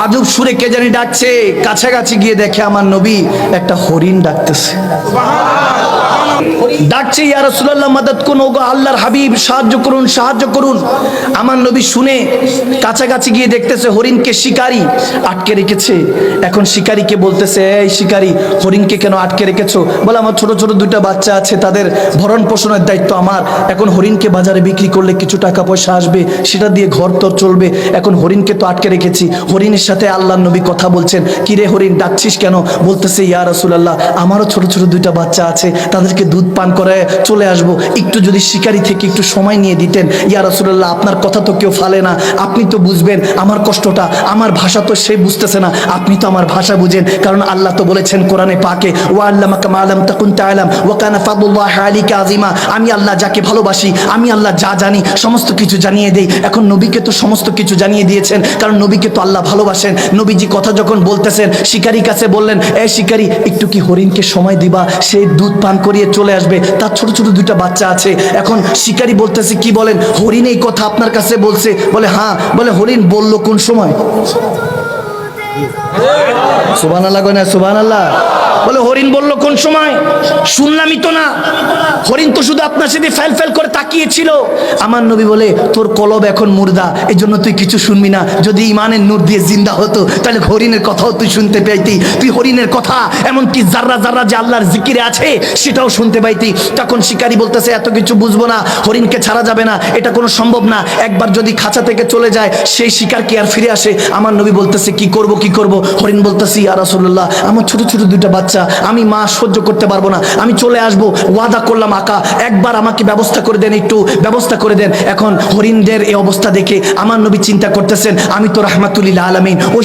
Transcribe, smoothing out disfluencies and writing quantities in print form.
আজব সুরে কে জানি ডাকছে। কাছাকাছি গিয়ে দেখে আমার নবী একটা হরিণ ডাকতেছে, ডাকছে, ইয়া রাসূলুল্লাহ মাদাদ কুন, ওগো আল্লাহর হাবিব সাহায্য করুন, সাহায্য করুন। আমার নবী শুনে কাছাকাছি গিয়ে দেখতেছে হরিণকে শিকারী আটকে রেখেছে। এখন শিকারীকে বলতেছে, এই শিকারী, হরিণকে কেন আটকে রেখেছো? বলে, আমার ছোট ছোট দুইটা বাচ্চা আছে, তাদের ভরণ পোষণের দায়িত্ব আমার। এখন হরিণকে বাজারে বিক্রি করলে কিছু টাকা পয়সা আসবে, সেটা দিয়ে ঘর তোর চলবে। এখন হরিণকে তো আটকে রেখেছি। হরিণের সাথে আল্লাহর নবী কথা বলছেন, কিরে হরিণ ডাকছিস কেন? বলতেছে, ইয়া রাসূলুল্লাহ আমারও ছোট ছোট দুইটা বাচ্চা আছে, তাদেরকে দুধ পান করে চলে আসবো, একটু যদি শিকারি থেকে একটু সময় নিয়ে দিতেন। ইয়া রাসূলুল্লাহ আপনার কথা তো কেউ ফালে না, আপনি তো বুঝবেন আমার কষ্টটা, আমার ভাষা তো সে বুঝতেছে না, আপনি তো আমার ভাষা বুঝেন। কারণ আল্লাহ তো বলেছেন কোরআনে পাকে, ওয়া আল্লামাকা মা লাম তাকুন তা'লাম ওয়া কানা ফাদলুল্লাহি আলাইকা আযীমা। আমি আল্লাহ যাকে ভালোবাসি, আমি আল্লাহ যা জানি সমস্ত কিছু জানিয়ে দেই। এখন নবীকে তো সমস্ত কিছু জানিয়ে দিয়েছেন, কারণ নবীকে তো আল্লাহ ভালোবাসেন। নবীজি কথা যখন বলতেছেন, শিকারীর কাছে বললেন, এই শিকারী, একটু কি হরিণকে সময় দিবা, সে দুধ পান করিয়ে চলে আসবে, তার ছোট ছোট দুইটা বাচ্চা আছে। এখন শিকারী বলতেছে, কি বলেন, হরিণ এই কথা আপনার কাছে বলছে? বলে, হ্যাঁ। বলে, হরিণ বলল কোন সময়? সুবহানাল্লাহ কয় না? সুবহানাল্লাহ। বলে, হরিণ বলল কোন সময়? শুনলামই তো না। হরিণ তো শুধু আপনার সাথে ফেল ফেল করে তাকিয়েছিল। আমার নবী বলে, তোর কলব এখন মুর্দা, এই জন্য তুই কিছু শুনবি না। যদি ইমানের নূর দিয়ে জিন্দা হতো, তাহলে হরিণের কথাও তুই শুনতে পাইতি। তুই হরিণের কথা, এমনকি জাররা জাররা যে আল্লাহর জিকিরে আছে, সেটাও শুনতে পাইতি। তখন শিকারী বলতেছে, এত কিছু বুঝবো না, হরিণকে ছাড়া যাবে না, এটা কোনো সম্ভব না। একবার যদি খাঁচা থেকে চলে যায়, সেই শিকার কি আর ফিরে আসে? আমার নবী বলতেছে, কি করব কি করব? হরিণ বলতেছে, ইয়া রাসূলুল্লাহ আমার ছোট ছোট দুইটা বাচ্চা, আমি মা সহ্য করতে পারবো না, আমি চলে আসবো, ওয়াদা করলাম আকা, একবার আমাকে ব্যবস্থা করে দেন, একটু ব্যবস্থা করে দেন। এখন হরিণদের এই অবস্থা দেখে আমার নবী চিন্তা করতেছেন, আমি তো রাহমাতুল লিল আলামিন, ওই